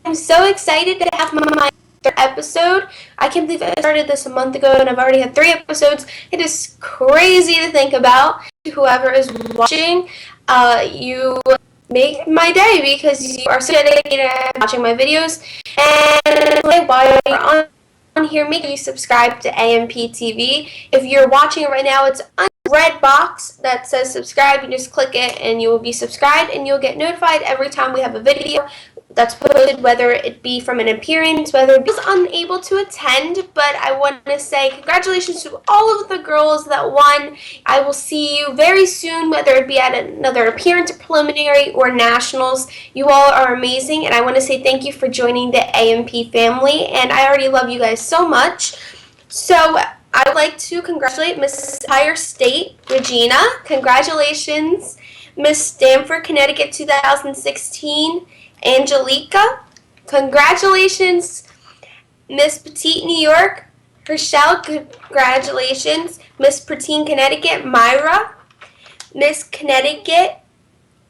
I'm so excited to have my third episode. I can't believe I started this a month ago and I've already had 3 episodes. It is crazy to think about. Whoever is watching, you make my day because you are so dedicated to watching my videos. And while you're on here, make sure you subscribe to AMP TV. If you're watching it right now, it's on the red box that says subscribe. You just click it and you will be subscribed and you'll get notified every time we have a video that's posted, whether it be from an appearance, whether it be unable to attend. But I want to say congratulations to all of the girls that won. I will see you very soon, whether it be at another appearance, preliminary, or nationals. You all are amazing, and I want to say thank you for joining the AMP family, and I already love you guys so much. So I would like to congratulate Miss Empire State, Regina. Congratulations. Miss Stamford, Connecticut 2016, Angelica. Congratulations. Miss Petite, New York, Herschel. Congratulations. Miss Pretine, Connecticut, Myra. Miss Connecticut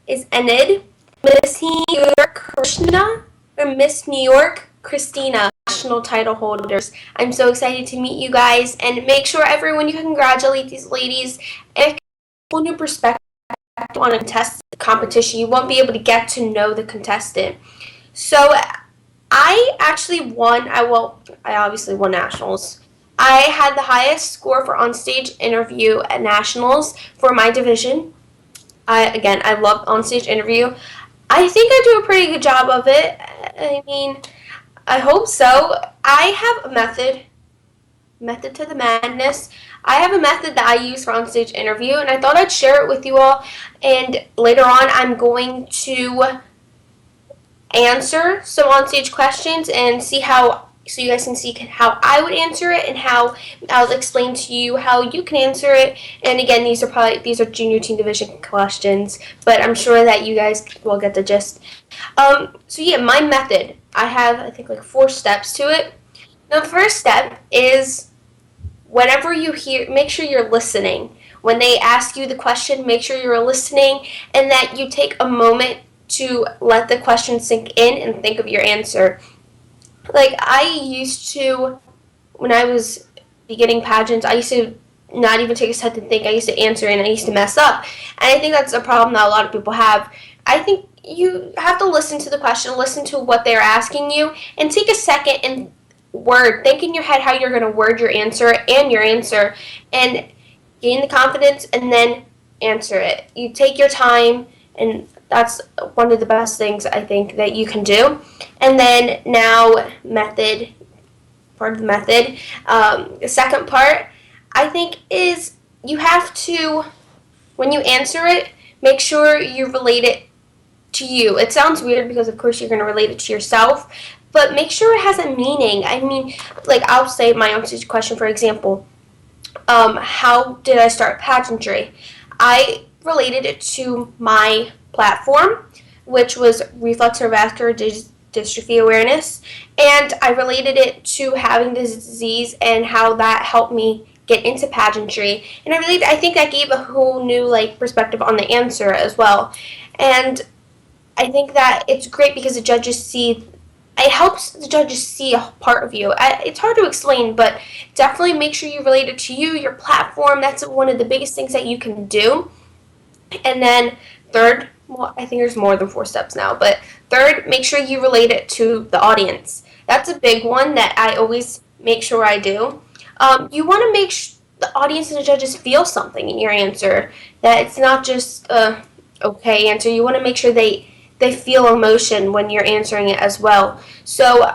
is Enid. Miss New York, Krishna. Or Miss New York, Christina. National title holders. I'm so excited to meet you guys, and make sure everyone you congratulate these ladies and a whole new perspective on a contestant competition. You won't be able to get to know the contestant. So I actually won. I obviously won nationals. I had the highest score for onstage interview at nationals for my division. I love onstage interview. I think I do a pretty good job of it. I mean, I hope so. I have a method to the madness. I have a method that I use for onstage interview, and I thought I'd share it with you all. And later on, I'm going to answer some onstage questions and so you guys can see how I would answer it and how I'll explain to you how you can answer it. And again, these are junior teen division questions, but I'm sure that you guys will get the gist. So yeah, my method, I have I think like 4 steps to it. The first step is whenever you hear, make sure you're listening. When they ask you the question, make sure you're listening and that you take a moment to let the question sink in and think of your answer. Like I used to, when I was beginning pageants, I used to not even take a second to think. I used to answer and I used to mess up. And I think that's a problem that a lot of people have. I think you have to listen to the question, listen to what they're asking you, and take a second and think in your head how you're going to word your answer, and gain the confidence and then answer it. You take your time, and that's one of the best things I think that you can do. And then now part of the method, the second part I think is you have to, when you answer it, make sure you relate it to you. It sounds weird because of course you're going to relate it to yourself, but make sure it has a meaning. I mean, like I'll say my onstage question, for example, how did I start pageantry? I related it to my platform, which was reflex vascular dystrophy awareness, and I related it to having this disease and how that helped me get into pageantry. And I think that gave a whole new perspective on the answer as well. And I think that it's great because it helps the judges see a part of you. It's hard to explain, but definitely make sure you relate it to you, your platform. That's one of the biggest things that you can do. And then third, well, I think there's more than 4 steps now, but third, make sure you relate it to the audience. That's a big one that I always make sure I do. You want to make the audience and the judges feel something in your answer, that it's not just a okay answer. You want to make sure they feel emotion when you're answering it as well. So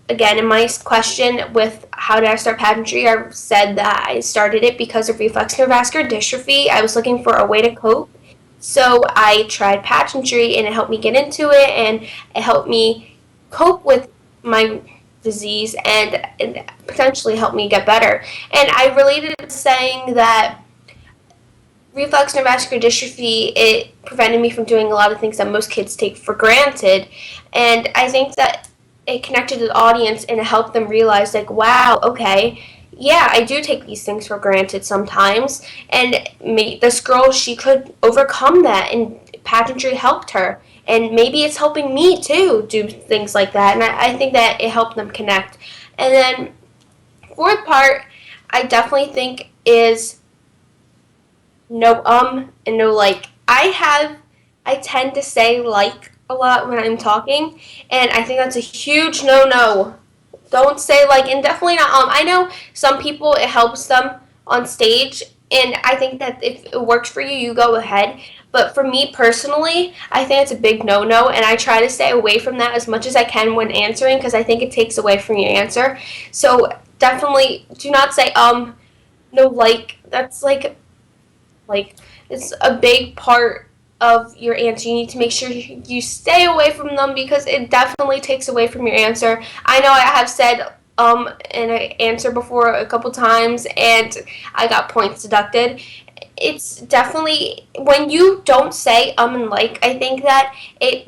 again, in my question with how did I start pageantry, I said that I started it because of reflex neurovascular dystrophy. I was looking for a way to cope. So I tried pageantry and it helped me get into it and it helped me cope with my disease and potentially helped me get better. And I related it to saying that reflex neurovascular dystrophy, it prevented me from doing a lot of things that most kids take for granted. And I think that it connected to the audience and it helped them realize wow, okay, yeah, I do take these things for granted sometimes. And this girl, she could overcome that, and pageantry helped her. And maybe it's helping me too do things like that. And I think that it helped them connect. And then fourth part, I definitely think is no and no like. I tend to say like a lot when I'm talking, and I think that's a huge no. Don't say like, and definitely not I know some people it helps them on stage, and I think that if it works for you, you go ahead. But for me personally, I think it's a big no, and I try to stay away from that as much as I can when answering because I think it takes away from your answer. So definitely do not say no like. That's like it's a big part of your answer. You need to make sure you stay away from them because it definitely takes away from your answer. I know I have said in an answer before a couple times and I got points deducted. It's definitely when you don't say and like, I think that it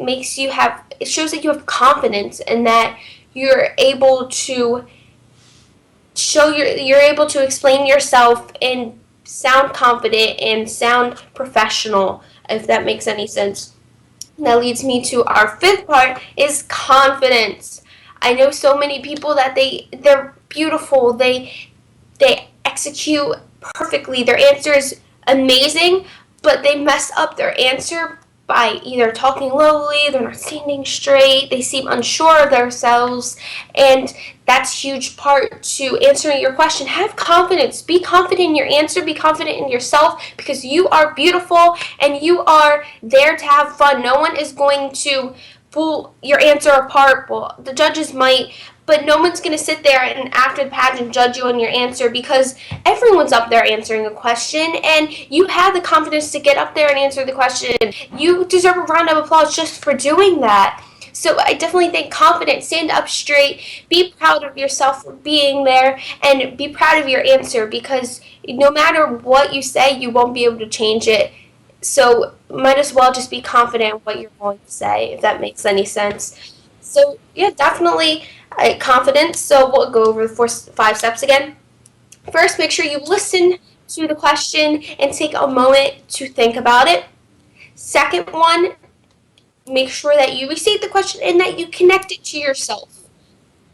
shows that you have confidence and that you're able to you're able to explain yourself and sound confident and sound professional, if that makes any sense. That leads me to our fifth part is confidence. I know so many people that they're beautiful, they execute perfectly, their answer is amazing, but they mess up their answer by either talking lowly, they're not standing straight, they seem unsure of themselves, and that's a huge part to answering your question. Have confidence. Be confident in your answer. Be confident in yourself because you are beautiful and you are there to have fun. No one is going to pull your answer apart. Well, the judges might, but no one's going to sit there and after the pageant judge you on your answer because everyone's up there answering a question and you have the confidence to get up there and answer the question. You deserve a round of applause just for doing that. So I definitely think confident, stand up straight, be proud of yourself for being there, and be proud of your answer because no matter what you say, you won't be able to change it. So might as well just be confident in what you're going to say, if that makes any sense. So yeah, definitely confidence. So we'll go over the 5 steps again. First, make sure you listen to the question and take a moment to think about it. Second one, make sure that you receive the question and that you connect it to yourself.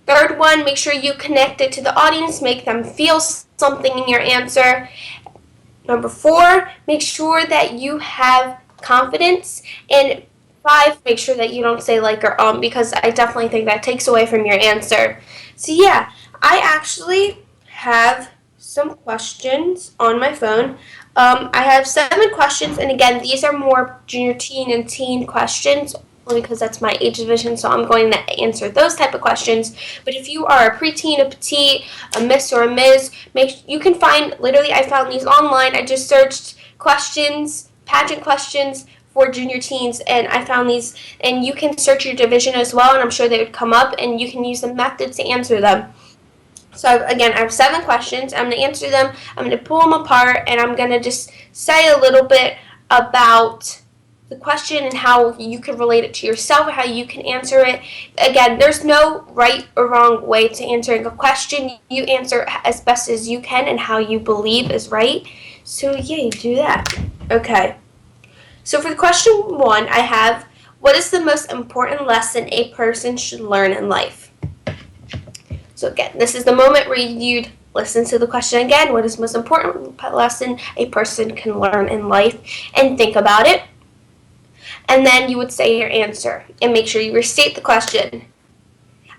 Third one, make sure you connect it to the audience, make them feel something in your answer. Number 4, make sure that you have confidence. And 5, make sure that you don't say like or because I definitely think that takes away from your answer. So yeah, I actually have some questions on my phone. I have 7 questions, and again, these are more junior teen and teen questions only because that's my age division, so I'm going to answer those type of questions. But if you are a preteen, a petite, a miss, or a ms, you can find, literally I found these online. I just searched questions, pageant questions for junior teens, and I found these, and you can search your division as well, and I'm sure they would come up, and you can use the method to answer them. So again, I have 7 questions. I'm going to answer them. I'm going to pull them apart, and I'm going to just say a little bit about the question and how you can relate it to yourself, how you can answer it. Again, there's no right or wrong way to answering a question. You answer as best as you can and how you believe is right. So yeah, you do that. Okay. So for the question 1, I have, what is the most important lesson a person should learn in life? So again, this is the moment where you'd listen to the question again. What is the most important lesson a person can learn in life? And think about it. And then you would say your answer. And make sure you restate the question.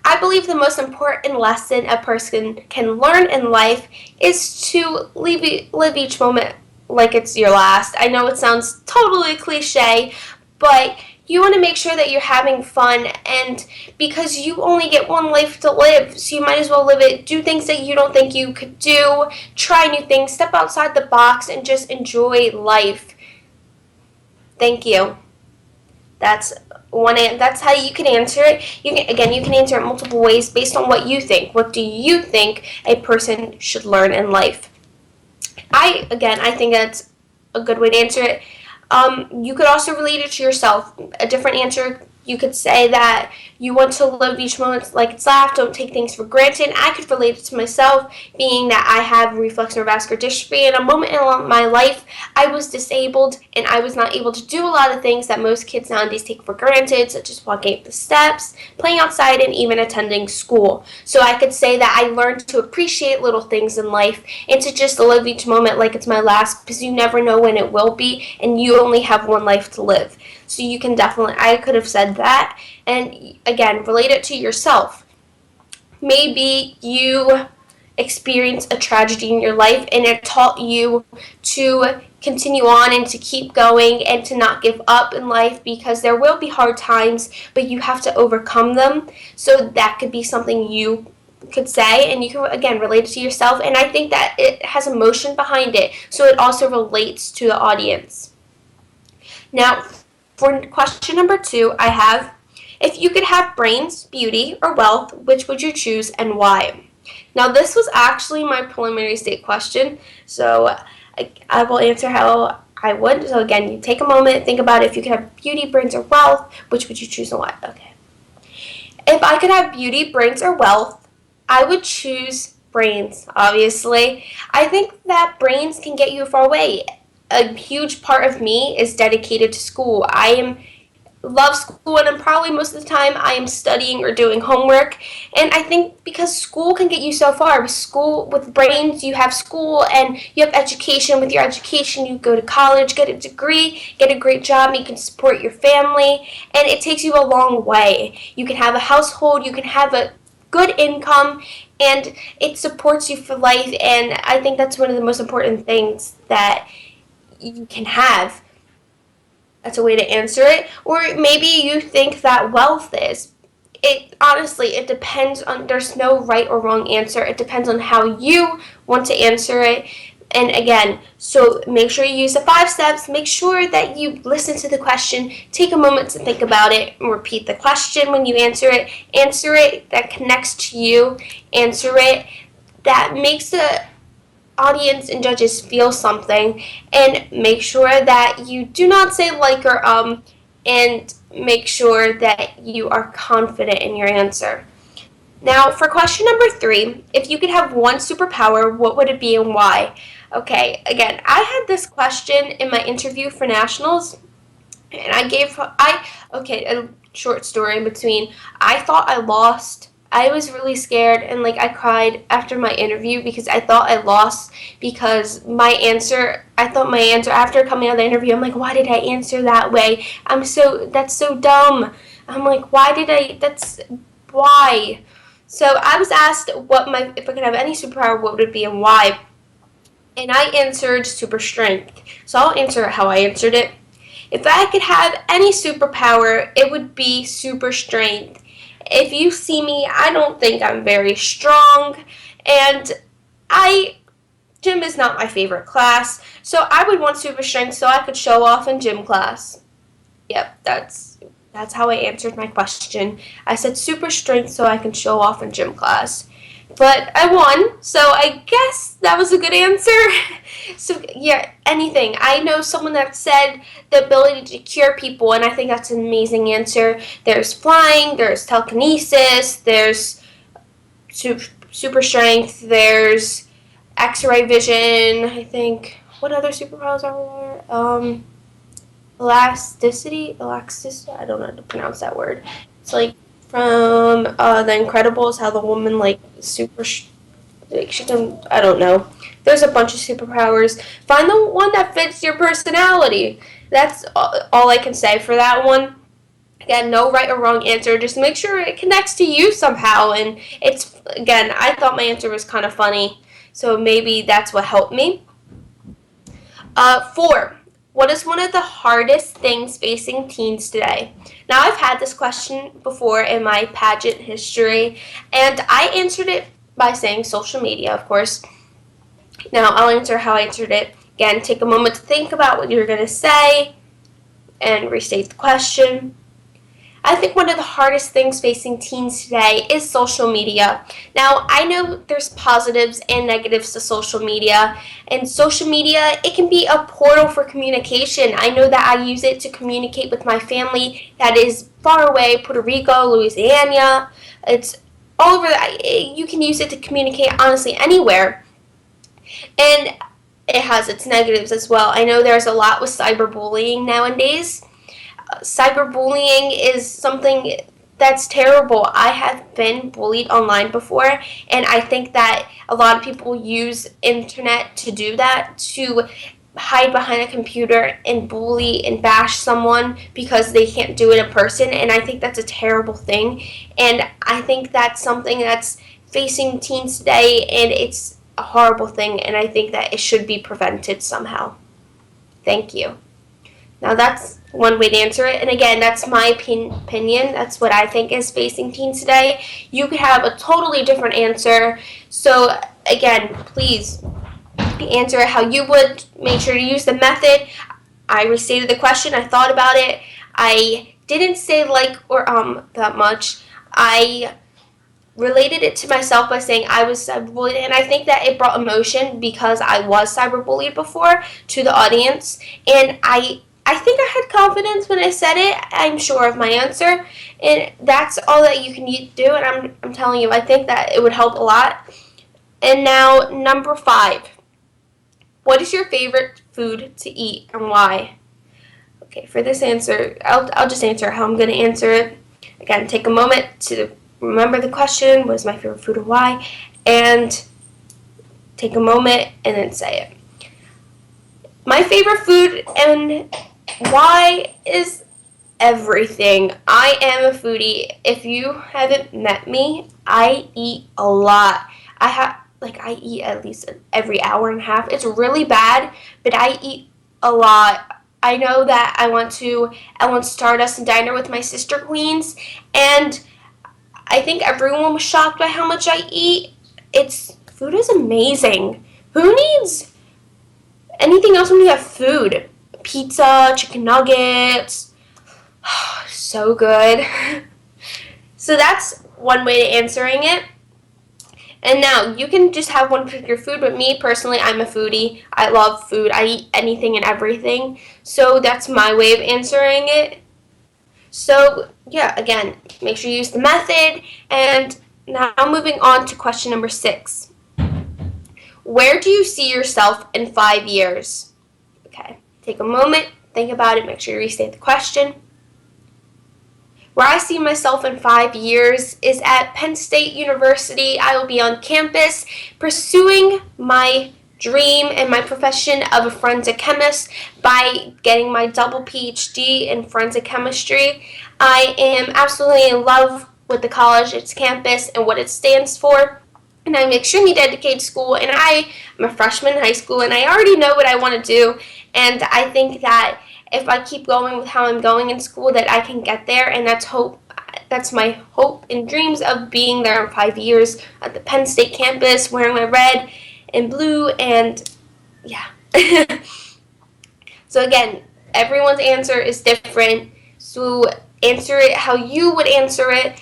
I believe the most important lesson a person can learn in life is to live each moment like it's your last. I know it sounds totally cliche, but you want to make sure that you're having fun, and because you only get one life to live, so you might as well live it. Do things that you don't think you could do. Try new things. Step outside the box and just enjoy life. Thank you. That's how you can answer it. You can answer it multiple ways based on what you think. What do you think a person should learn in life? I think that's a good way to answer it. You could also relate it to yourself. A different answer You could say that you want to live each moment like it's last, don't take things for granted. I could relate it to myself, being that I have reflex neurovascular dystrophy. In a moment in my life, I was disabled and I was not able to do a lot of things that most kids nowadays take for granted, such as walking up the steps, playing outside, and even attending school. So I could say that I learned to appreciate little things in life and to just live each moment like it's my last, because you never know when it will be, and you only have one life to live. So you can definitely, I could have said that, and again, relate it to yourself. Maybe you experienced a tragedy in your life and it taught you to continue on and to keep going and to not give up in life, because there will be hard times, but you have to overcome them. So that could be something you could say, and you can again relate it to yourself, and I think that it has emotion behind it, so it also relates to the audience. Now, for question number 2, I have, if you could have brains, beauty, or wealth, which would you choose and why? Now, this was actually my preliminary state question, so I will answer how I would. So again, you take a moment, think about it. If you could have beauty, brains, or wealth, which would you choose and why? Okay. If I could have beauty, brains, or wealth, I would choose brains, obviously. I think that brains can get you far away. A huge part of me is dedicated to school. Love school, and probably most of the time I am studying or doing homework, and I think because school can get you so far. With brains, you have school and you have education. With your education, you go to college, get a degree, get a great job, and you can support your family, and it takes you a long way. You can have a household, you can have a good income, and it supports you for life, and I think that's one of the most important things that you can have. That's a way to answer it. Or maybe you think that wealth is. Honestly, it depends on, there's no right or wrong answer. It depends on how you want to answer it. And again, so make sure you use the 5 steps. Make sure that you listen to the question, take a moment to think about it, and repeat the question when you answer it. Answer it that connects to you. Answer it that makes the audience and judges feel something, and make sure that you do not say like or and make sure that you are confident in your answer. Now, for question number 3, if you could have one superpower, what would it be and why? Okay, again, I had this question in my interview for nationals, and a short story in between. I thought I lost. I was really scared, and I cried after my interview because I thought I lost, because I thought my answer after coming out of the interview, I'm like, why did I answer that way? That's so dumb. I'm like, why? So I was asked if I could have any superpower, what would it be and why? And I answered super strength. So I'll answer it how I answered it. If I could have any superpower, it would be super strength. If you see me, I don't think I'm very strong, and gym is not my favorite class, so I would want super strength so I could show off in gym class. Yep, that's how I answered my question. I said super strength so I can show off in gym class. But I won, so I guess that was a good answer. So yeah, anything. I know someone that said the ability to cure people, and I think that's an amazing answer. There's flying, there's telekinesis, there's super strength, there's X-ray vision, I think. What other superpowers are there? Elasticity, I don't know how to pronounce that word. It's like from The Incredibles, how the woman she can, I don't know. There's a bunch of superpowers. Find the one that fits your personality. That's all I can say for that one. Again, no right or wrong answer. Just make sure it connects to you somehow. And I thought my answer was kind of funny, so maybe that's what helped me. 4. What is one of the hardest things facing teens today? Now, I've had this question before in my pageant history, and I answered it by saying social media, of course. Now, I'll answer how I answered it. Again, take a moment to think about what you're going to say and restate the question. I think one of the hardest things facing teens today is social media. Now, I know there's positives and negatives to social media. And social media, it can be a portal for communication. I know that I use it to communicate with my family that is far away, Puerto Rico, Louisiana. It's all over. You can use it to communicate honestly anywhere. And it has its negatives as well. I know there's a lot with cyberbullying nowadays. Cyberbullying is something that's terrible. I have been bullied online before, and I think that a lot of people use internet to do that, to hide behind a computer and bully and bash someone because they can't do it in person, and I think that's a terrible thing. And I think that's something that's facing teens today, and it's a horrible thing, and I think that it should be prevented somehow. Thank you. Now that's one way to answer it, and again, that's my opinion. That's what I think is facing teens today. You could have a totally different answer. So again, please answer it how you would. Make sure to use the method. I restated the question. I thought about it. I didn't say like or that much. I related it to myself by saying I was cyberbullied, and I think that it brought emotion because I was cyberbullied before to the audience, and I think I had confidence when I said it. I'm sure of my answer, and that's all that you can do, and I'm telling you, I think that it would help a lot. And now, number 5. What is your favorite food to eat and why? Okay, for this answer, I'll just answer how I'm going to answer it. Again, take a moment to remember the question, what is my favorite food and why, and take a moment and then say it. My favorite food and why is everything. I am a foodie. If you haven't met me, I eat a lot. I eat at least every hour and a half. It's really bad, but I eat a lot. I know that I went to Stardust and Diner with my sister queens, and I think everyone was shocked by how much I eat. Food is amazing. Who needs anything else when you have food? Pizza, chicken nuggets, so good. So that's one way to answering it. And now you can just have one particular food, but me personally, I'm a foodie. I love food. I eat anything and everything. So that's my way of answering it. So yeah, again, make sure you use the method. And now moving on to question number 6. Where do you see yourself in 5 years? Okay, take a moment, think about it, make sure you restate the question. Where I see myself in 5 years is at Penn State University. I will be on campus pursuing my dream and my profession of a forensic chemist by getting my double PhD in forensic chemistry. I am absolutely in love with the college, its campus, and what it stands for. And I'm extremely dedicated to school, and I'm a freshman in high school, and I already know what I want to do. And I think that if I keep going with how I'm going in school, that I can get there, and that's my hope and dreams of being there in 5 years at the Penn State campus, wearing my red and blue, and yeah. So again, everyone's answer is different, so answer it how you would answer it.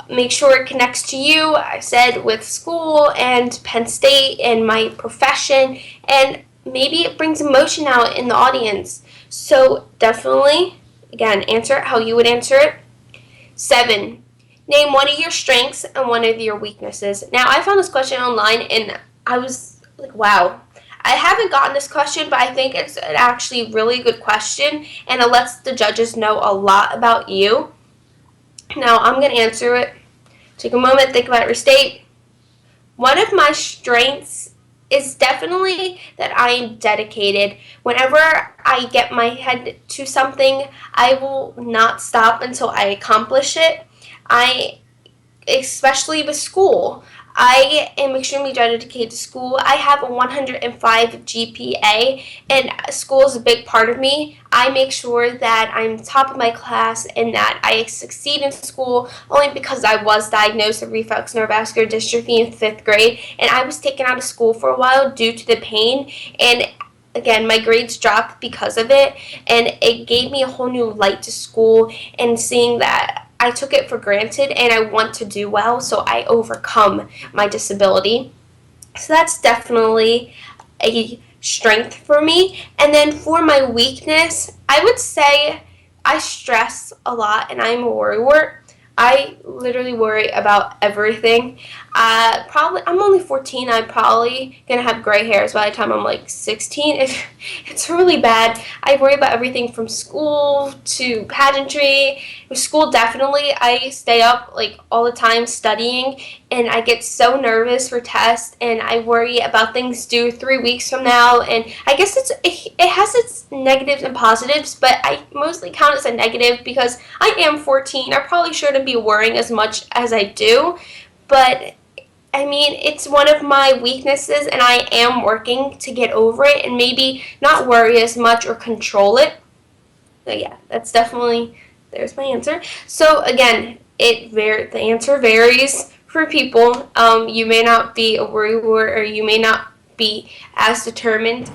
Make sure it connects to you, I said, with school and Penn State and my profession, and maybe it brings emotion out in the audience. So definitely, again, answer it how you would answer it. 7. Name one of your strengths and one of your weaknesses. Now, I found this question online, and I was like, wow. I haven't gotten this question, but I think it's an actually really good question, and it lets the judges know a lot about you. Now, I'm going to answer it. Take a moment, think about it, restate. One of my strengths is definitely that I am dedicated. Whenever I get my head to something, I will not stop until I accomplish it. Especially with school, I am extremely dedicated to school. I have a 105 GPA, and school is a big part of me. I make sure that I'm top of my class and that I succeed in school only because I was diagnosed with reflex neurovascular dystrophy in 5th grade, and I was taken out of school for a while due to the pain, and again, my grades dropped because of it, and it gave me a whole new light to school, and seeing that I took it for granted and I want to do well, so I overcome my disability. So that's definitely a strength for me. And then for my weakness, I would say I stress a lot and I'm a worrywart. I literally worry about everything. I'm only 14. I'm probably gonna have gray hairs by the time I'm like 16. It's really bad. I worry about everything from school to pageantry. With school, definitely, I stay up like all the time studying, and I get so nervous for tests, and I worry about things due 3 weeks from now. And I guess it has its negatives and positives, but I mostly count it as a negative because I am 14. I probably shouldn't be worrying as much as I do, but I mean, it's one of my weaknesses, and I am working to get over it and maybe not worry as much or control it. So yeah, that's definitely, there's my answer. So again, the answer varies for people. You may not be a worrywart, or you may not be as determined,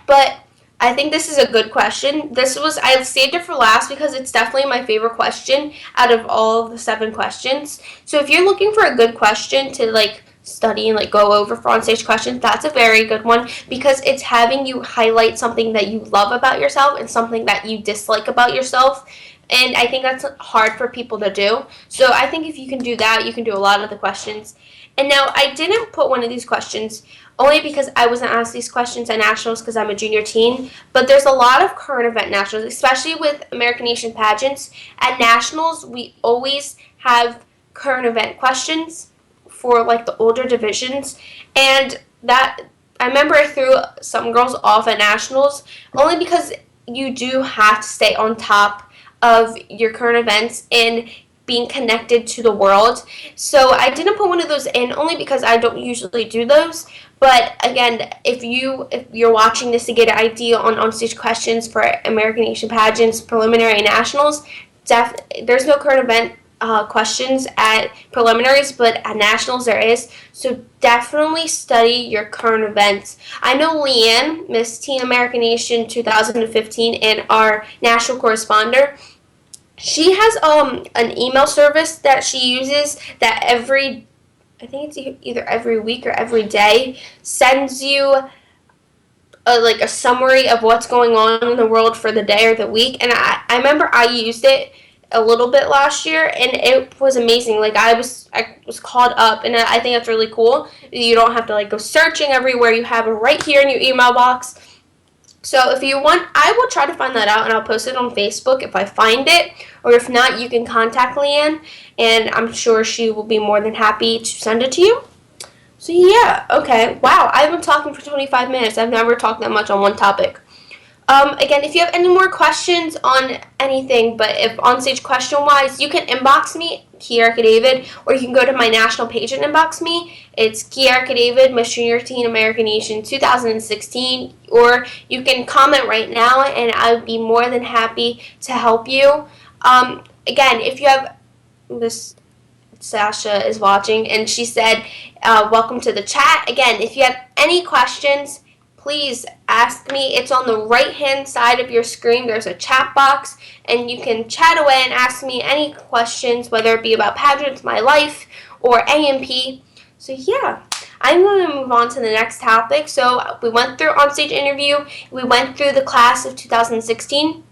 but I think this is a good question. I saved it for last because it's definitely my favorite question out of all of the 7 questions. So if you're looking for a good question to like study and like go over for on-stage questions, that's a very good one because it's having you highlight something that you love about yourself and something that you dislike about yourself. And I think that's hard for people to do. So I think if you can do that, you can do a lot of the questions. And now I didn't put one of these questions only because I wasn't asked these questions at nationals because I'm a junior teen, but there's a lot of current event nationals, especially with American Nation pageants. At nationals, we always have current event questions for like the older divisions, and that I remember I threw some girls off at nationals only because you do have to stay on top of your current events and being connected to the world. So I didn't put one of those in only because I don't usually do those. But again, if you're watching this to get an idea on onstage questions for American Nation pageants, preliminary, and nationals, there's no current event questions at preliminaries, but at nationals there is. So definitely study your current events. I know Leanne, Miss Teen American Nation 2015, and our national correspondent, she has an email service that she uses that I think it's either every week or every day, sends you a summary of what's going on in the world for the day or the week. And I remember I used it a little bit last year, and it was amazing. Like I was caught up, and I think that's really cool. You don't have to like go searching everywhere. You have it right here in your email box. So if you want, I will try to find that out, and I'll post it on Facebook if I find it. Or if not, you can contact Leanne, and I'm sure she will be more than happy to send it to you. So yeah, okay. Wow, I've been talking for 25 minutes. I've never talked that much on one topic. Again, if you have any more questions on anything, but if on-stage question-wise, you can inbox me, Keara Cadavid, or you can go to my national page and inbox me. It's Keara Cadavid, Miss Junior Teen American Nation 2016, or you can comment right now, and I would be more than happy to help you. Again, if you have this, Sasha is watching, and she said, welcome to the chat. Again, if you have any questions, please ask me. It's on the right-hand side of your screen. There's a chat box, and you can chat away and ask me any questions, whether it be about pageants, my life, or AMP. So yeah, I'm going to move on to the next topic. So we went through onstage interview. We went through the class of 2016.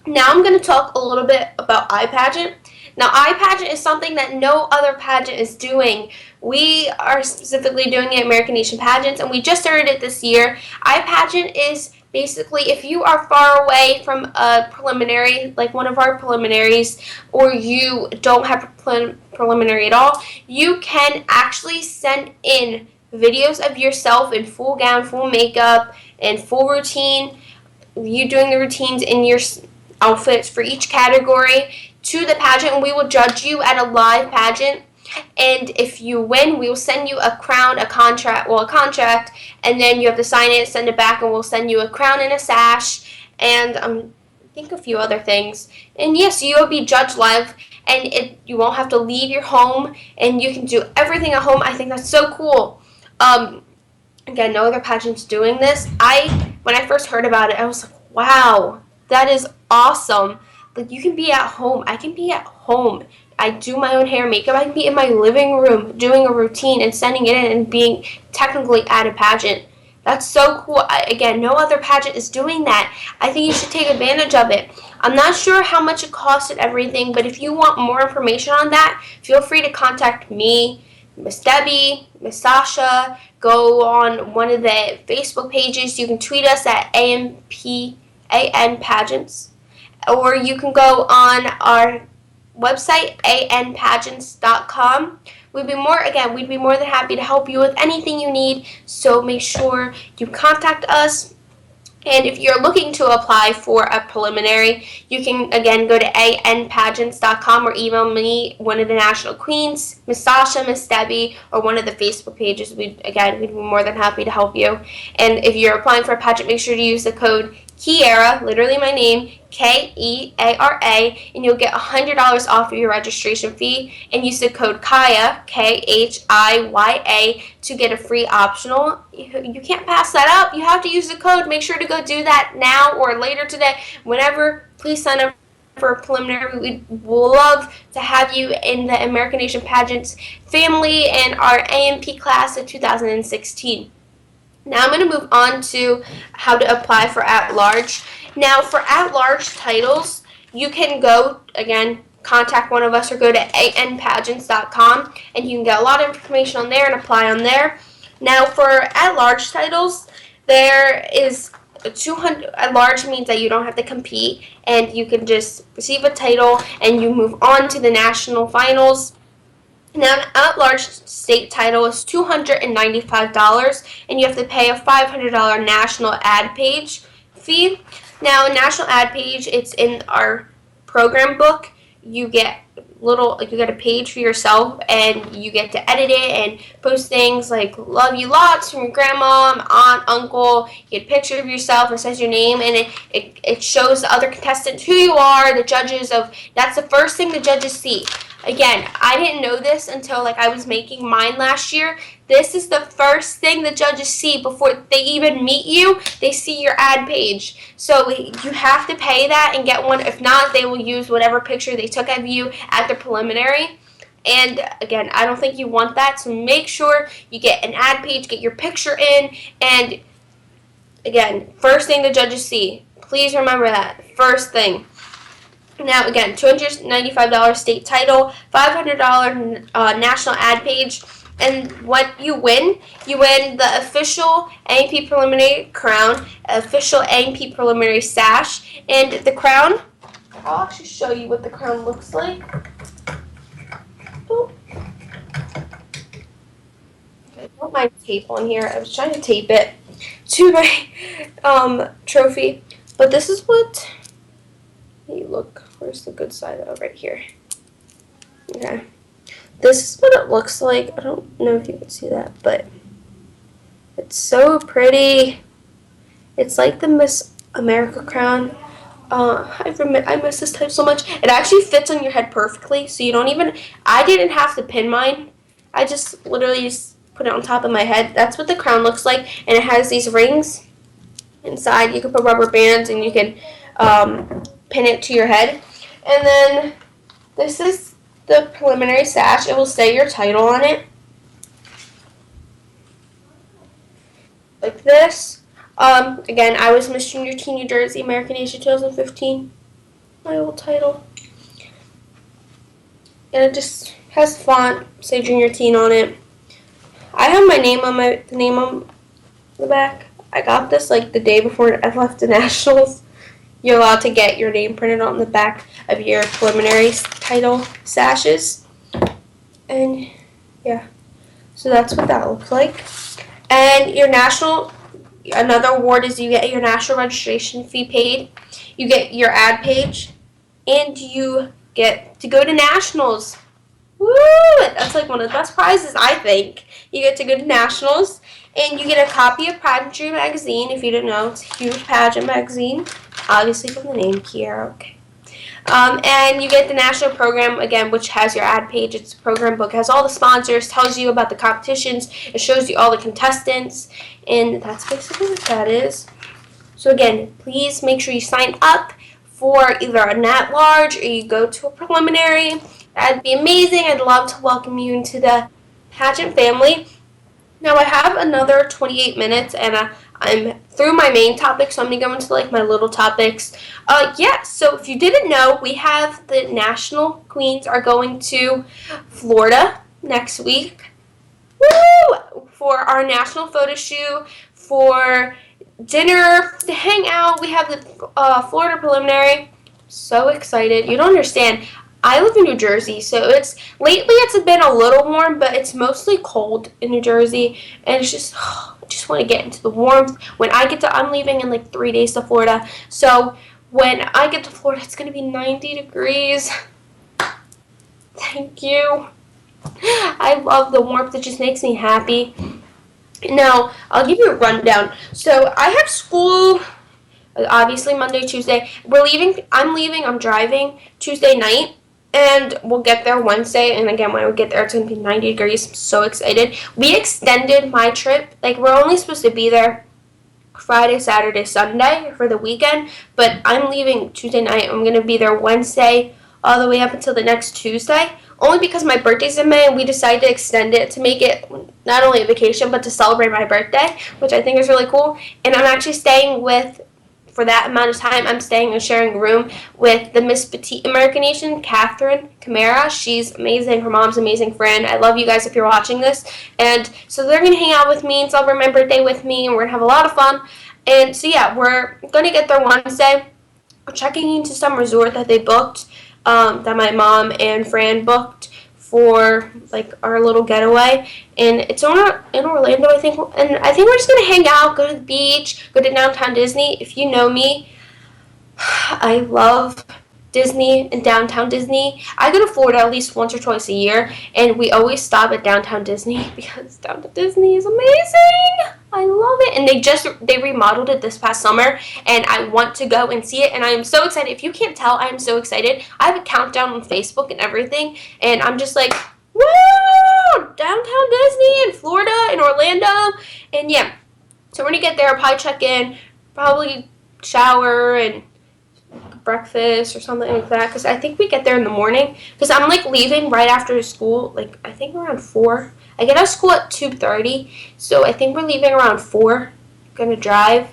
Now I'm going to talk a little bit about iPageant. Now, iPageant is something that no other pageant is doing. We are specifically doing it at American Nation Pageants, and we just started it this year. iPageant is basically if you are far away from a preliminary, like one of our preliminaries, or you don't have a preliminary at all, you can actually send in videos of yourself in full gown, full makeup, and full routine, you doing the routines in your outfits for each category, to the pageant, and we will judge you at a live pageant. And if you win, we will send you a crown, a contract, and then you have to sign it, send it back, and we'll send you a crown and a sash, and I think a few other things. And yes, you will be judged live, and you won't have to leave your home, and you can do everything at home. I think that's so cool. Again, no other pageant's doing this. When I first heard about it, I was like, wow, that is awesome. Like, you can be at home. I can be at home. I do my own hair and makeup. I can be in my living room doing a routine and sending it in and being technically at a pageant. That's so cool. Again, no other pageant is doing that. I think you should take advantage of it. I'm not sure how much it costs and everything, but if you want more information on that, feel free to contact me, Miss Debbie, Miss Sasha. Go on one of the Facebook pages. You can tweet us at AN Pageants, or you can go on our website, anpageants.com. We'd be more than happy to help you with anything you need. So make sure you contact us. And if you're looking to apply for a preliminary, you can, again, go to anpageants.com or email me, one of the National Queens, Miss Sasha, Miss Debbie, or one of the Facebook pages. We'd be more than happy to help you. And if you're applying for a pageant, make sure to use the code Keara, literally my name, Keara, and you'll get $100 off of your registration fee. And use the code KHIYA, KHIYA, to get a free optional. You can't pass that up. You have to use the code. Make sure to go do that now or later today. Whenever, please sign up for a preliminary. We'd love to have you in the American Nation Pageants family and our AMP class of 2016. Now I'm going to move on to how to apply for at-large. Now for at-large titles, you can go, again, contact one of us or go to anpageants.com, and you can get a lot of information on there and apply on there. Now for at-large titles, there is 200. At-large means that you don't have to compete, and you can just receive a title and you move on to the national finals. Now, an at-large state title is $295, and you have to pay a $500 national ad page fee. Now, a national ad page, it's in our program book. You get a page for yourself, and you get to edit it and post things like "love you lots" from your grandma, aunt, uncle. You get a picture of yourself. It says your name, and it shows the other contestants who you are. The judges that's the first thing the judges see. Again, I didn't know this until I was making mine last year. This is the first thing the judges see before they even meet you. They see your ad page. So you have to pay that and get one. If not, they will use whatever picture they took of you at the preliminary. And again, I don't think you want that. So make sure you get an ad page, get your picture in. And again, first thing the judges see. Please remember that. First thing. Now, again, $295 state title, $500 national ad page, and what you win the official AMP preliminary crown, official AMP preliminary sash, and the crown. I'll actually show you what the crown looks like. Oh. I put my tape on here. I was trying to tape it to my trophy, but this is what. Hey, look. Where's the good side? Oh, right here. Okay. This is what it looks like. I don't know if you can see that, but it's so pretty. It's like the Miss America crown. I miss this type so much. It actually fits on your head perfectly, so you don't even. I didn't have to pin mine. I just literally just put it on top of my head. That's what the crown looks like, and it has these rings inside. You can put rubber bands, and you can pin it to your head. And then this is the preliminary sash. It will say your title on it. Like this. Again, I was Miss Junior Teen New Jersey American Nation 2015. My old title. And it just has font, say Junior Teen on it. I have my name on the back. I got this the day before I left the Nationals. You're allowed to get your name printed on the back of your preliminary title sashes. And yeah, so that's what that looks like. And your another award is you get your national registration fee paid. You get your ad page, and you get to go to nationals. Woo! That's one of the best prizes, I think. You get to go to nationals, and you get a copy of Pageantry magazine. If you didn't know, it's a huge pageant magazine. Obviously from the name Keara. Okay. And you get the national program, again, which has your ad page. It's a program book. It has all the sponsors, tells you about the competitions. It shows you all the contestants. And that's basically what that is. So again, please make sure you sign up for either an at-large or you go to a preliminary. That'd be amazing. I'd love to welcome you into the pageant family. Now I have another 28 minutes and I'm through my main topic, so I'm going to go into like my little topics. So if you didn't know, we have the national queens are going to Florida next week. Woo! For our national photo shoot, for dinner, to hang out. We have the Florida preliminary. So excited. You don't understand. I live in New Jersey, so lately it's been a little warm, but it's mostly cold in New Jersey, and it's just, I just want to get into the warmth. I'm leaving in like 3 days to Florida, so when I get to Florida, it's going to be 90 degrees. Thank you. I love the warmth. It just makes me happy. Now, I'll give you a rundown. So I have school, obviously Monday, Tuesday. I'm driving Tuesday night. And we'll get there Wednesday, and again, when we get there, it's going to be 90 degrees. I'm so excited. We extended my trip. Like, we're only supposed to be there Friday, Saturday, Sunday for the weekend, but I'm leaving Tuesday night. I'm going to be there Wednesday all the way up until the next Tuesday, only because my birthday's in May, and we decided to extend it to make it not only a vacation, but to celebrate my birthday, which I think is really cool. And I'm actually staying for that amount of time, I'm staying and sharing a room with the Miss Petite American Nation, Keara. She's amazing. Her mom's an amazing friend. I love you guys if you're watching this. And so they're going to hang out with me and celebrate my birthday with me, and we're going to have a lot of fun. And so, yeah, we're going to get there Wednesday. We're checking into some resort that they booked, that my mom and Fran booked for like our little getaway, and it's in Orlando, I think. And I think we're just gonna hang out, go to the beach, go to downtown Disney. If you know me, I love Disney and downtown Disney. I go to Florida at least once or twice a year, and we always stop at downtown Disney because downtown Disney is amazing. I love it, and they remodeled it this past summer, and I want to go and see it, and I am so excited. If you can't tell, I am so excited. I have a countdown on Facebook and everything, and I'm just like, woo! Downtown Disney in Florida and Orlando, and yeah. So we're gonna get there, probably check in, probably shower and breakfast or something like that, because I think we get there in the morning, because I'm like leaving right after school, like I think around 4. I get out of school at 2:30, so I think we're leaving around 4. Gonna drive.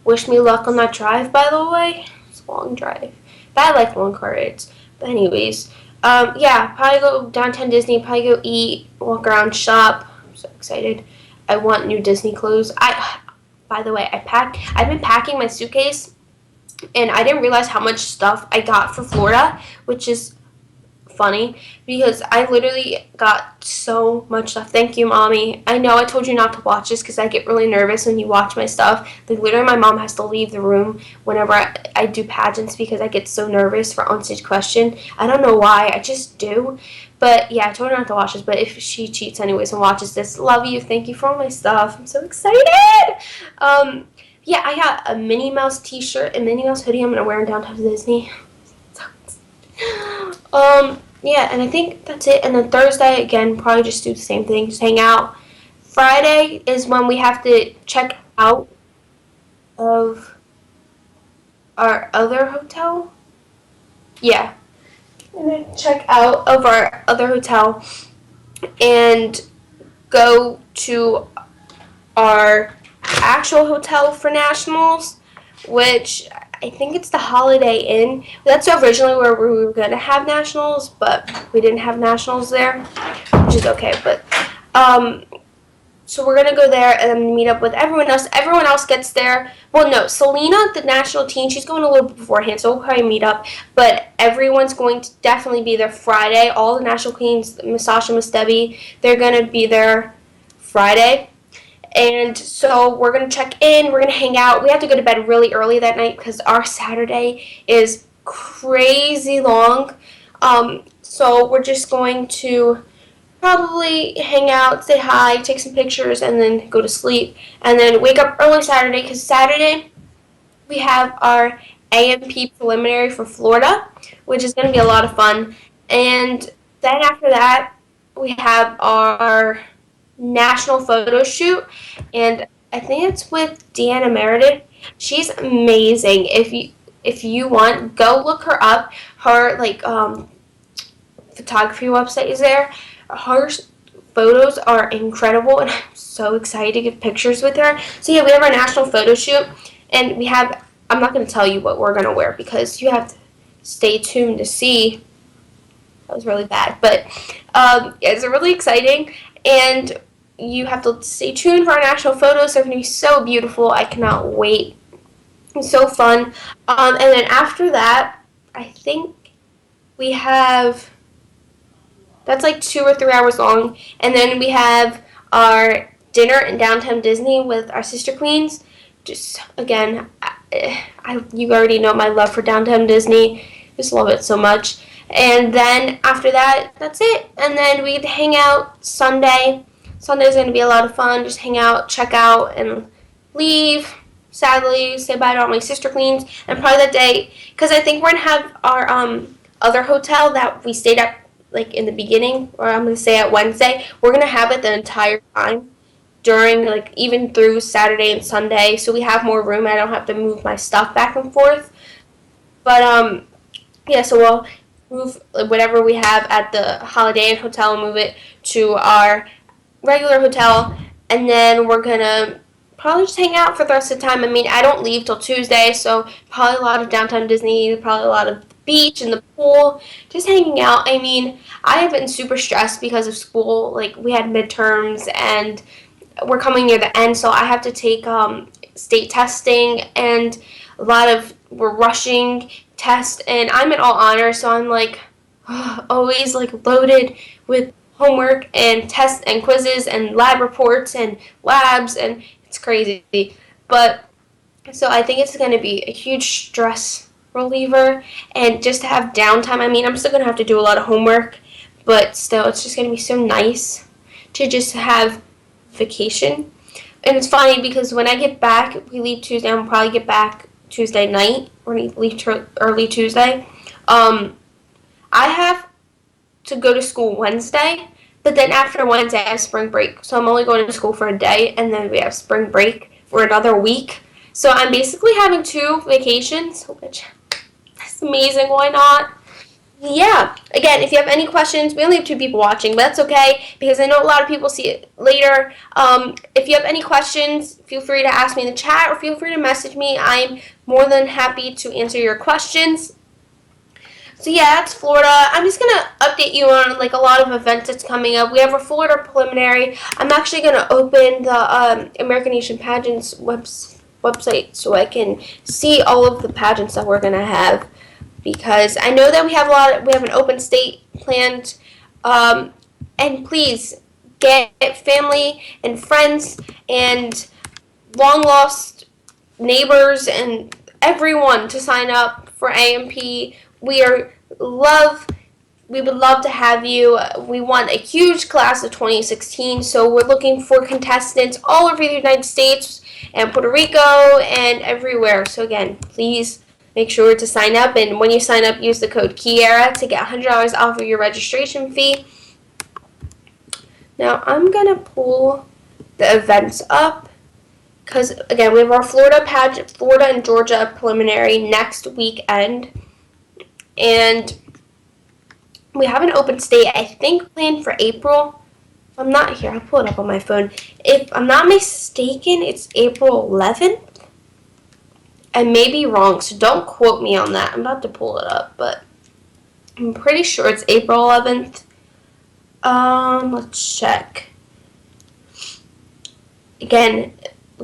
Wish me luck on that drive, by the way. It's a long drive, but I like long car rides. But anyways, yeah, probably go downtown Disney, probably go eat, walk around, shop. I'm so excited. I want new Disney clothes. By the way, I've been packing my suitcase, and I didn't realize how much stuff I got for Florida, which is funny because I literally got so much stuff. Thank you, Mommy. I know I told you not to watch this because I get really nervous when you watch my stuff. Like, literally, my mom has to leave the room whenever I do pageants because I get so nervous for Onstage question. I don't know why. I just do. But, yeah, I told her not to watch this. But if she cheats anyways and watches this, love you. Thank you for all my stuff. I'm so excited. Yeah, I got a Minnie Mouse t-shirt and Minnie Mouse hoodie I'm going to wear in downtown Disney. Yeah, and I think that's it. And then Thursday, again, probably just do the same thing, just hang out. Friday is when we have to check out of our other hotel. Yeah. And then check out of our other hotel and go to our actual hotel for nationals, which I think it's the Holiday Inn. That's originally where we were going to have nationals, but we didn't have nationals there, which is okay. But so we're going to go there and then meet up with everyone else. Everyone else gets there. Well, no, Selena, the national teen, she's going a little bit beforehand, so we'll probably meet up. But everyone's going to definitely be there Friday. All the national queens, Miss Sasha, Miss Debbie, they're going to be there Friday. And so we're going to check in, we're going to hang out. We have to go to bed really early that night because our Saturday is crazy long. So we're just going to probably hang out, say hi, take some pictures, and then go to sleep. And then wake up early Saturday because Saturday we have our AMP preliminary for Florida. which is going to be a lot of fun. And then after that, we have our national photo shoot, and I think it's with Deanna Meredith. She's amazing. If you want, go look her up. Her photography website is there. Her photos are incredible, and I'm so excited to get pictures with her. So yeah, we have our national photo shoot, and we have. I'm not going to tell you what we're going to wear because you have to stay tuned to see. That was really bad, but it's really exciting, and you have to stay tuned for our national photos. They're going to be so beautiful. I cannot wait. It's so fun. And then after that, I think we have, that's like 2 or 3 hours long, and then we have our dinner in downtown Disney with our sister queens. Just again, you already know my love for downtown Disney. Just love it so much. And then after that, that's it. And then we'd hang out Sunday. Sunday's going to be a lot of fun. Just hang out, check out, and leave. Sadly, say bye to all my sister queens. And probably that day, because I think we're going to have our other hotel that we stayed at like in the beginning, or I'm going to say at Wednesday. We're going to have it the entire time during like even through Saturday and Sunday. So we have more room. I don't have to move my stuff back and forth. But yeah, so we'll move whatever we have at the Holiday Inn Hotel and move it to our regular hotel, and then we're gonna probably just hang out for the rest of the time. I mean, I don't leave till Tuesday, so probably a lot of downtown Disney, probably a lot of the beach and the pool, just hanging out. I mean, I have been super stressed because of school. Like, we had midterms, and we're coming near the end, so I have to take state testing, and we're rushing tests, and I'm in all honors, so I'm like always like loaded with homework and tests and quizzes and lab reports and labs, and it's crazy. But so I think it's going to be a huge stress reliever, and just to have downtime. I mean, I'm still going to have to do a lot of homework, but still, it's just going to be so nice to just have vacation. And it's funny because when I get back, we leave Tuesday, I'll probably get back Tuesday night, or leave early Tuesday. I have to go to school Wednesday, but then after Wednesday I have spring break. So I'm only going to school for a day, and then we have spring break for another week. So I'm basically having 2 vacations, which is amazing. Why not? Yeah. Again, if you have any questions, we only have 2 people watching, but that's okay because I know a lot of people see it later. If you have any questions, feel free to ask me in the chat or feel free to message me. I'm more than happy to answer your questions. So yeah, that's Florida. I'm just going to update you on like a lot of events that's coming up. We have our Florida preliminary. I'm actually going to open the American Nation Pageants website so I can see all of the pageants that we're going to have, because I know that we have an open state planned, and please get family and friends and long lost neighbors and everyone to sign up for AMP. We would love to have you. We want a huge class of 2016, so we're looking for contestants all over the United States and Puerto Rico and everywhere. So again, please make sure to sign up, and when you sign up, use the code Keara to get $100 off of your registration fee. Now I'm gonna pull the events up because again, we have our Florida and Georgia preliminary next weekend, and we have an open state, I think, planned for April. I'm not here. I'll pull it up on my phone. If I'm not mistaken, it's April 11th. I may be wrong, so don't quote me on that. I'm about to pull it up, but I'm pretty sure it's April 11th. Let's check. Again,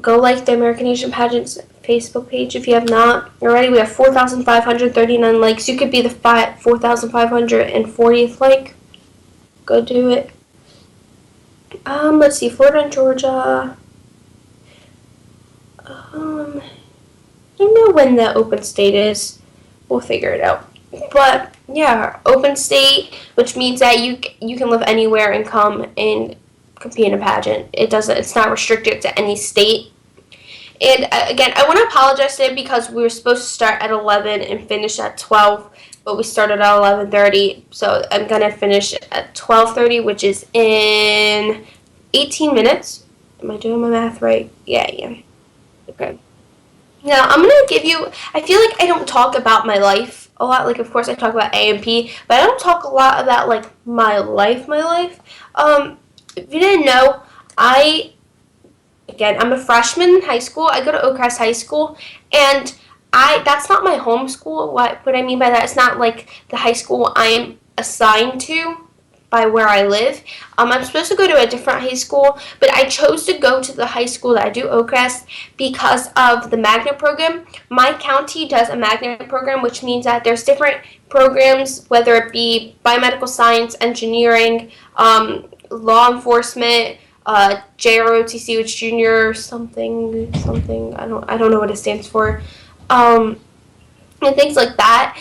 go like the American Nation Pageants Facebook page if you have not already. We have 4,539 likes. You could be the 4,540th like. Go do it. Let's see, Florida and Georgia. I don't know when the open state is. We'll figure it out. But yeah, open state, which means that you can live anywhere and come and compete in a pageant. It's not restricted to any state. And again, I want to apologize today because we were supposed to start at 11 and finish at 12. but we started at 11:30, so I'm gonna finish at 12:30, which is in 18 minutes. Am I doing my math right? Yeah. Okay. Now, I'm going to give you, I feel like I don't talk about my life a lot. Like, of course, I talk about A&P, but I don't talk a lot about, like, my life. If you didn't know, I'm a freshman in high school. I go to Oakcrest High School, and that's not my home school. What I mean by that, it's not, like, the high school I'm assigned to by where I live. I'm supposed to go to a different high school, but I chose to go to the high school that I do, Oakcrest, because of the magnet program. My county does a magnet program, which means that there's different programs, whether it be biomedical science, engineering, law enforcement, JROTC, which junior something. I don't know what it stands for. And things like that.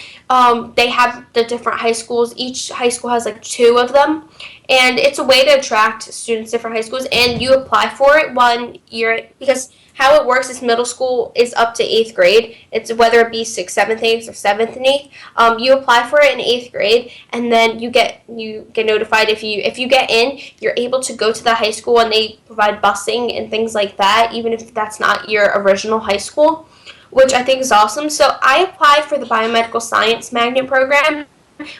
They have the different high schools. Each high school has like 2 of them, and it's a way to attract students to different high schools. And you apply for it 1 year, because how it works is middle school is up to 8th grade. It's whether it be 6th, 7th, 8th, or 7th and 8th. You apply for it in 8th grade, and then you get notified if you get in. You're able to go to the high school, and they provide busing and things like that, even if that's not your original high school, which I think is awesome. So I applied for the biomedical science magnet program,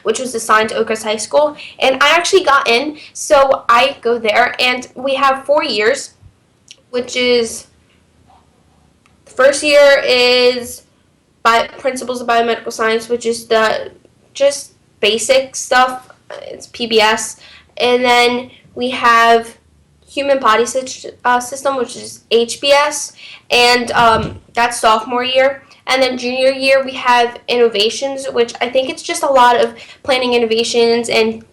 which was assigned to Oakcrest High School, and I actually got in. So I go there, and we have 4 years, which is, the first year is principles of biomedical science, which is the just basic stuff. It's PBS, and then we have human body system, which is HBS, and that's sophomore year. And then junior year, we have innovations, which I think it's just a lot of planning innovations and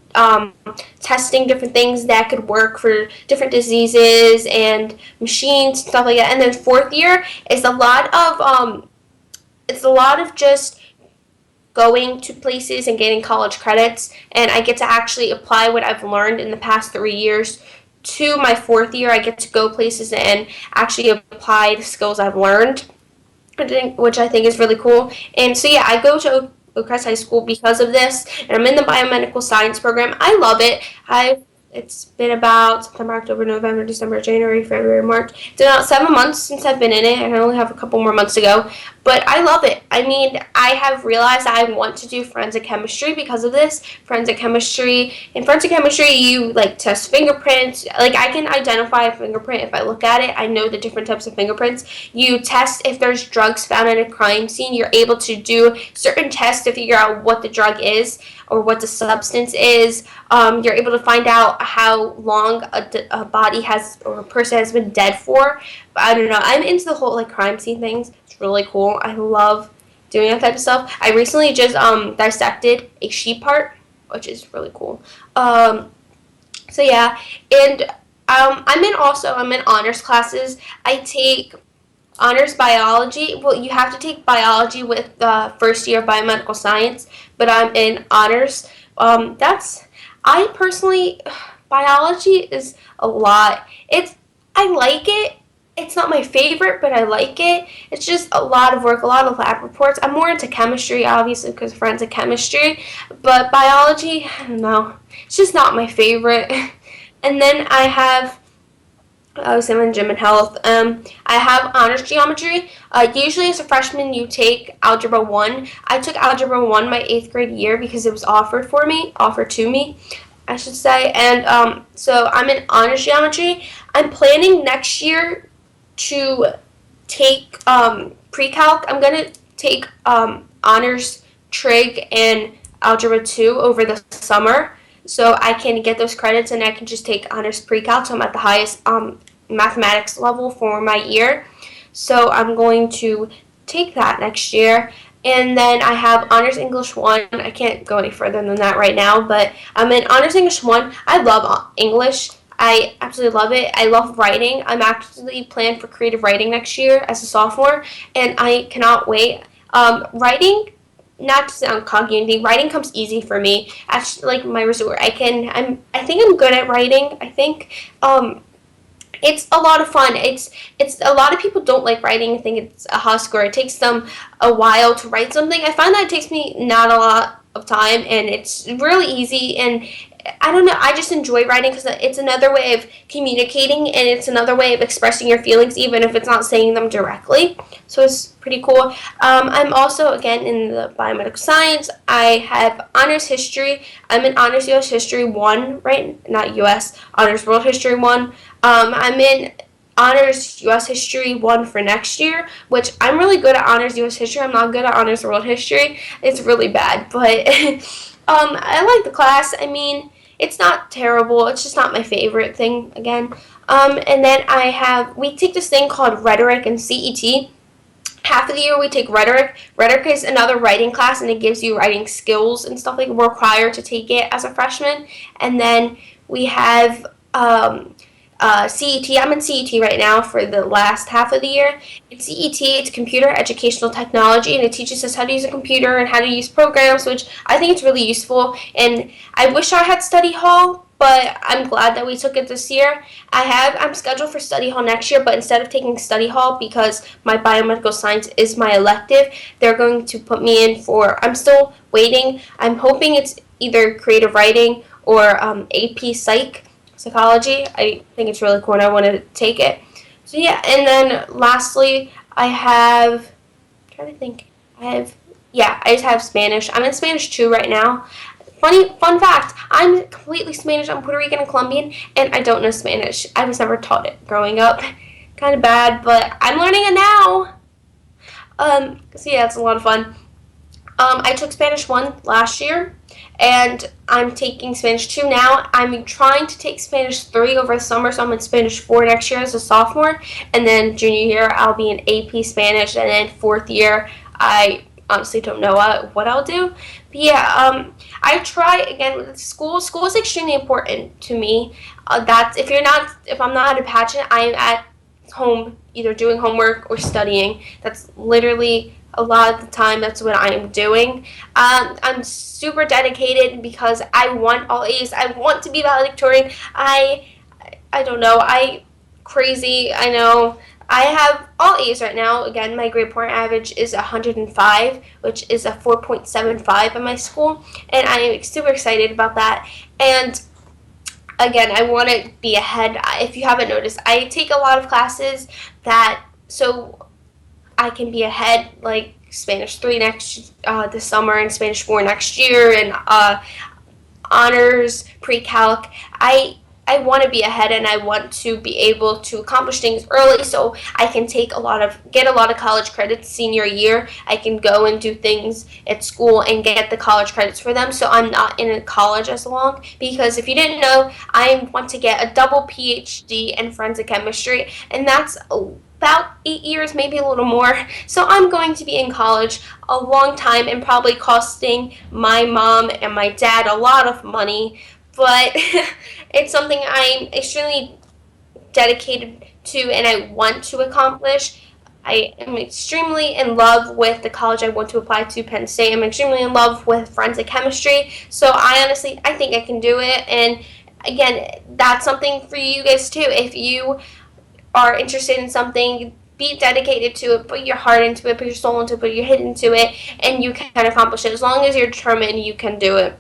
testing different things that could work for different diseases and machines, stuff like that. And then fourth year is a lot of just going to places and getting college credits, and I get to actually apply what I've learned in the past 3 years to my fourth year. I get to go places and actually apply the skills I've learned, which I think is really cool. And so yeah, I go to Oakcrest High School because of this, and I'm in the biomedical science program. I love it. It's been about September, October, November, December, January, February, March. It's about 7 months since I've been in it, and I only have a couple more months to go. But I love it. I mean, I have realized I want to do forensic chemistry because of this. Forensic chemistry. In forensic chemistry, you like test fingerprints. Like, I can identify a fingerprint if I look at it. I know the different types of fingerprints. You test if there's drugs found at a crime scene. You're able to do certain tests to figure out what the drug is or what the substance is. You're able to find out how long a body has, or a person has been dead for. But I don't know. I'm into the whole like crime scene things. It's really cool. I love doing that type of stuff. I recently just dissected a sheep heart, which is really cool. So yeah, and I'm in honors classes. I take honors biology. Well, you have to take biology with the first year of biomedical science, but I'm in honors. I personally, biology is a lot. I like it. It's not my favorite, but I like it. It's just a lot of work, a lot of lab reports. I'm more into chemistry, obviously, because forensic chemistry, but biology, I don't know. It's just not my favorite. And then I have, I'm in gym and health. I have honors geometry. Usually as a freshman, you take Algebra 1. I took Algebra 1 my 8th grade year because it was offered to me, I should say. And so I'm in honors geometry. I'm planning next year to take pre-calc. I'm going to take honors trig and Algebra 2 over the summer, so I can get those credits and I can just take honors pre-calc. So I'm at the highest mathematics level for my year. So I'm going to take that next year. And then I have honors English 1. I can't go any further than that right now, but I'm in honors English 1. I love English. I absolutely love it. I love writing. I'm actually planned for creative writing next year as a sophomore, and I cannot wait. Writing, not to sound cocky or anything, writing comes easy for me. Actually, like my resort, I think I'm good at writing. I think it's a lot of fun. It's a lot of people don't like writing. I think it's a husk, or it takes them a while to write something. I find that it takes me not a lot of time, and it's really easy. And I don't know, I just enjoy writing because it's another way of communicating, and it's another way of expressing your feelings, even if it's not saying them directly. So it's pretty cool. I'm also, again, in the biomedical science. I have honors history. I'm in honors US history 1, right? Not US, honors world history 1. I'm in honors US history 1 for next year, which I'm really good at honors US history. I'm not good at honors world history. It's really bad, but I like the class. I mean, it's not terrible. It's just not my favorite thing, again. And then we take this thing called rhetoric and CET. Half of the year we take rhetoric. Rhetoric is another writing class, and it gives you writing skills and stuff. Like, we're required to take it as a freshman. And then we have CET. I'm in CET right now for the last half of the year. In CET, it's computer educational technology, and it teaches us how to use a computer and how to use programs, which I think it's really useful. And I wish I had study hall, but I'm glad that we took it this year. I'm scheduled for study hall next year, but instead of taking study hall, because my biomedical science is my elective, they're going to put me in for, I'm still waiting. I'm hoping it's either creative writing or AP psychology. I think it's really cool, and I want to take it. So yeah, and then lastly, I'm trying to think. I just have Spanish. I'm in Spanish 2 right now. Fun fact, I'm completely Spanish. I'm Puerto Rican and Colombian, and I don't know Spanish. I was never taught it growing up. Kind of bad, but I'm learning it now. So yeah, it's a lot of fun. I took Spanish 1 last year, and I'm taking Spanish 2 now. I'm trying to take Spanish 3 over the summer, so I'm in Spanish 4 next year as a sophomore, and then junior year I'll be in AP Spanish, and then 4th year I honestly don't know what I'll do. But yeah, I try, again, with school. School is extremely important to me. If I'm not at a pageant, I am at home either doing homework or studying. That's literally a lot of the time. That's what I am doing. I'm super dedicated because I want all A's. I want to be valedictorian. I don't know. Crazy. I know. I have all A's right now. Again, my grade point average is 105, which is a 4.75 at my school, and I am super excited about that. And again, I want to be ahead. If you haven't noticed, I take a lot of classes so I can be ahead, like Spanish 3 this summer and Spanish 4 next year, and honors, pre-calc. I want to be ahead, and I want to be able to accomplish things early so I can get a lot of college credits senior year. I can go and do things at school and get the college credits for them, so I'm not in college as long. Because if you didn't know, I want to get a double PhD in forensic chemistry, and that's about 8 years, maybe a little more. So I'm going to be in college a long time and probably costing my mom and my dad a lot of money. But it's something I'm extremely dedicated to and I want to accomplish. I am extremely in love with the college I want to apply to, Penn State. I'm extremely in love with forensic chemistry. So I think I can do it. And again, that's something for you guys too. If you are interested in something, be dedicated to it, put your heart into it, put your soul into it, put your head into it, and you can accomplish it. As long as you're determined, you can do it.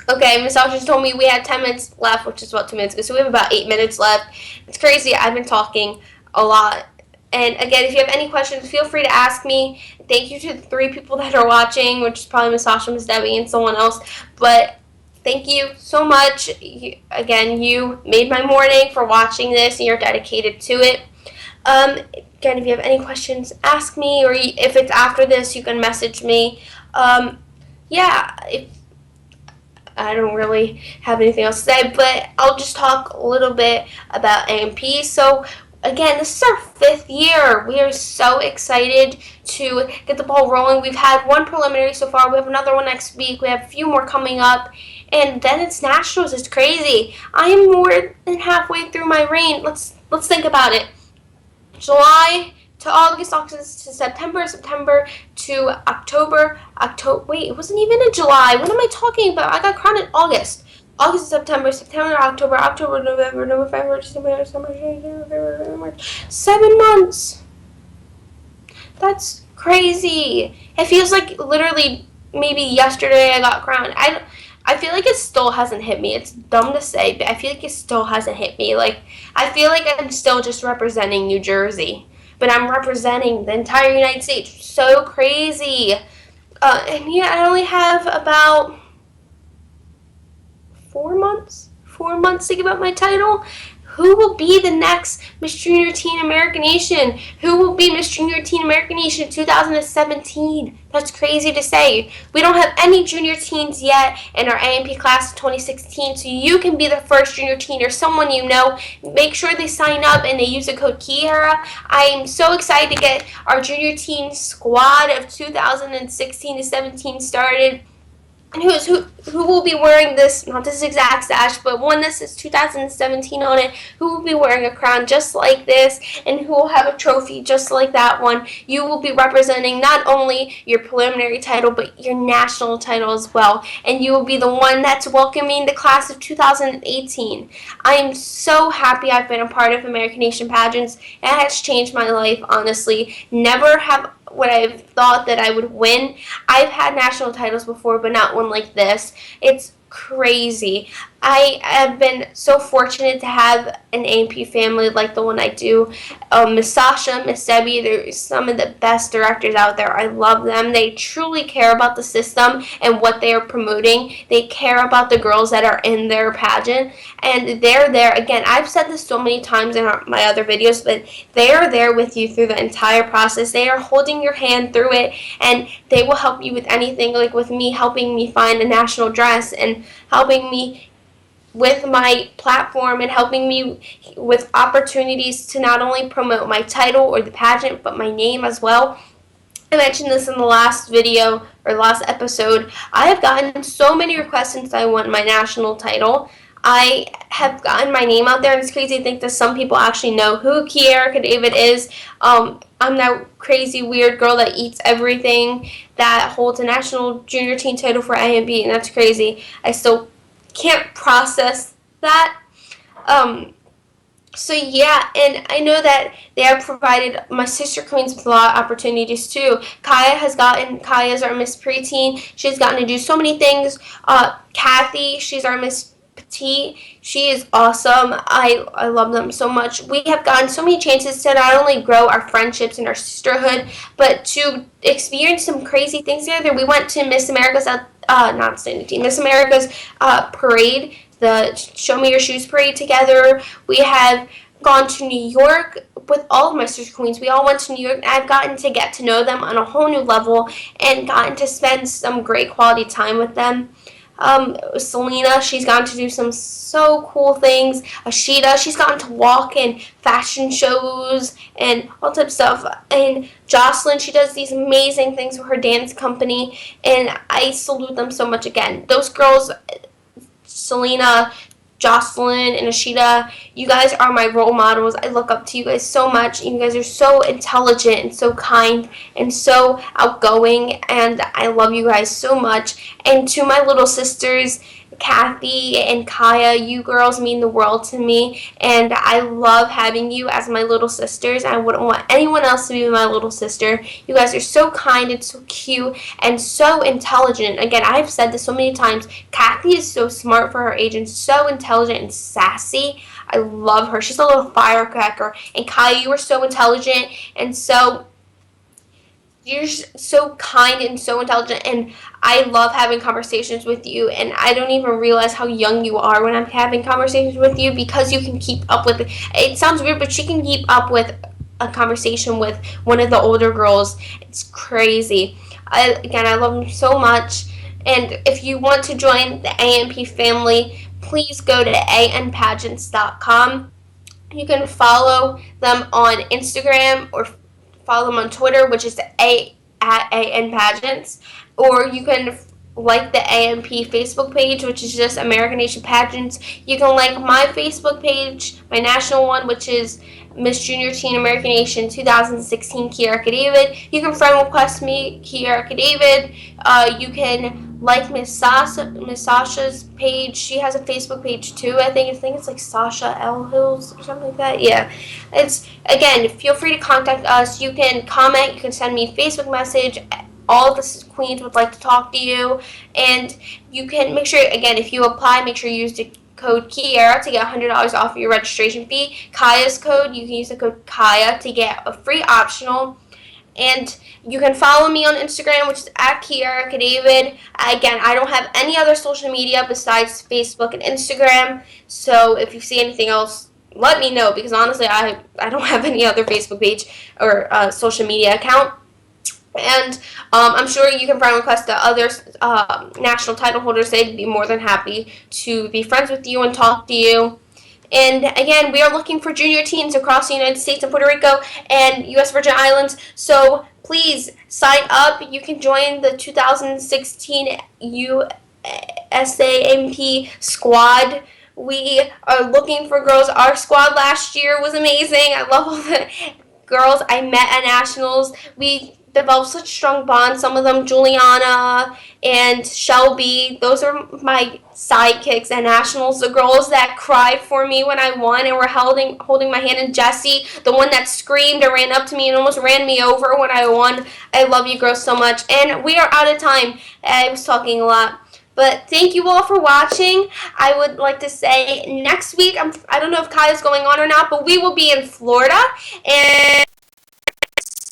Okay, Miss Alshins told me we had 10 minutes left, which is about 2 minutes ago, so we have about 8 minutes left. It's crazy. I've been talking a lot. And again, if you have any questions, feel free to ask me. Thank you to the 3 people that are watching, which is probably Miss Asha, Miss Debbie, and someone else. But thank you so much. Again, you made my morning for watching this, and you're dedicated to it. Again, if you have any questions, ask me, or if it's after this, you can message me. I don't really have anything else to say, but I'll just talk a little bit about A&P. So again, this is our 5th year. We are so excited to get the ball rolling. We've had 1 preliminary so far. We have another one next week. We have a few more coming up. And then it's nationals. It's crazy. I am more than halfway through my reign. Let's think about it. July to August, August to September, September to October, wait, it wasn't even in July. What am I talking about? I got crowned in August. August to September, September to October, October, November, November, December, December, March. 7 months. That's crazy. It feels like literally maybe yesterday I got crowned. I feel like it still hasn't hit me. It's dumb to say, but I feel like it still hasn't hit me. Like, I feel like I'm still just representing New Jersey, but I'm representing the entire United States. So crazy. And yeah, I only have about 4 months to give up my title. Who will be the next Miss Junior Teen American Nation? Who will be Miss Junior Teen American Nation 2017? That's crazy to say. We don't have any junior teens yet in our AMP class of 2016, so you can be the first junior teen or someone you know. Make sure they sign up and they use the code Keara. I am so excited to get our junior teen squad of 2016 to 17 started. And who will be wearing this, not this exact sash, but one that says 2017 on it, who will be wearing a crown just like this, and who will have a trophy just like that one. You will be representing not only your preliminary title, but your national title as well. And you will be the one that's welcoming the class of 2018. I am so happy I've been a part of American Nation Pageants. It has changed my life, honestly. Never have would I have thought that I would win. I've had national titles before, but not one like this. It's crazy. I have been so fortunate to have an AMP family like the one I do. Miss Sasha, Miss Debbie, they're some of the best directors out there. I love them. They truly care about the system and what they are promoting. They care about the girls that are in their pageant, and they're there. Again, I've said this so many times in my other videos, but they are there with you through the entire process. They are holding your hand through it, and they will help you with anything, like with me helping me find a national dress and helping me with my platform and helping me with opportunities to not only promote my title or the pageant, but my name as well. I mentioned this in the last video or last episode. I have gotten so many requests since I won my national title. I have gotten my name out there, and it's crazy to think that some people actually know who Keara Cadavid is. I'm that crazy weird girl that eats everything that holds a national junior teen title for AMP, and that's crazy. I still can't process that. So yeah, and I know that they have provided my sister queens with a lot of opportunities too. Kaya's our Miss Preteen. She's gotten to do so many things. Kathy, she's our Miss Petite. She is awesome. I love them so much. We have gotten so many chances to not only grow our friendships and our sisterhood, but to experience some crazy things together. We went to Miss America's Miss America's parade, the Show Me Your Shoes parade together. We have gone to New York with all of my sister queens. We all went to New York, and I've gotten to get to know them on a whole new level and gotten to spend some great quality time with them. Selena, she's gotten to do some so cool things. Ashita, she's gotten to walk in fashion shows and all types of stuff. And Jocelyn, she does these amazing things for her dance company, and I salute them so much again. Those girls, Selena, Jocelyn, and Ashita, you guys are my role models. I look up to you guys so much. You guys are so intelligent and so kind and so outgoing, and I love you guys so much. And to my little sisters, Kathy and Kaya, you girls mean the world to me, and I love having you as my little sisters. I wouldn't want anyone else to be my little sister. You guys are so kind and so cute and so intelligent. Again, I've said this so many times. Kathy is so smart for her age and so intelligent and sassy. I love her. She's a little firecracker. And Kaya, you are so intelligent and you're so kind and so intelligent, and I love having conversations with you, and I don't even realize how young you are when I'm having conversations with you, because you can keep up with it. It sounds weird, but she can keep up with a conversation with one of the older girls. It's crazy. I love them so much, and if you want to join the AMP family, please go to anpageants.com. You can follow them on Instagram or follow them on Twitter, which is at @ANPageants, or you can like the AMP Facebook page, which is just American Nation Pageants. You can like my Facebook page, my national one, which is Miss Junior Teen American Nation 2016 Keara Cadavid. You can friend request me, Keara Cadavid. You can like Miss Sasha's page. She has a Facebook page too. I think it's like Sasha L Hills or something like that. Yeah. It's, again, feel free to contact us. You can comment. You can send me a Facebook message. all of the queens would like to talk to you. And you can make sure, again, if you apply, make sure you use the code Keara to get $100 off your registration fee. Kaya's code, you can use the code Kea to get a free optional. And you can follow me on Instagram, which is at Keara Cadavid. Again, I don't have any other social media besides Facebook and Instagram. So if you see anything else, let me know, because honestly, I don't have any other Facebook page or social media account. And I'm sure you can friend request the other national title holders. They'd be more than happy to be friends with you and talk to you. And again, we are looking for junior teams across the United States and Puerto Rico and U.S. Virgin Islands. So please sign up. You can join the 2016 USAMP squad. We are looking for girls. Our squad last year was amazing. I love all the girls I met at nationals. We developed such strong bonds. Some of them, Juliana and Shelby, those are my sidekicks at nationals. The girls that cried for me when I won and were holding my hand, and Jessie, the one that screamed and ran up to me and almost ran me over when I won. I love you girls so much. And we are out of time. I was talking a lot. But thank you all for watching. I would like to say next week, I don't know if Kai is going on or not, but we will be in Florida. And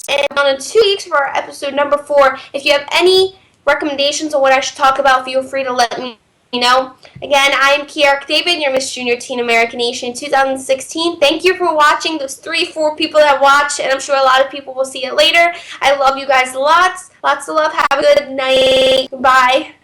in 2 weeks for our episode number 4. If you have any recommendations on what I should talk about, feel free to let me know. Again, I am Keara Cadavid, your Miss Junior Teen American Nation 2016. Thank you for watching. Those 3-4 people that watch, and I'm sure a lot of people will see it later. I love you guys lots. Lots of love. Have a good night. Bye.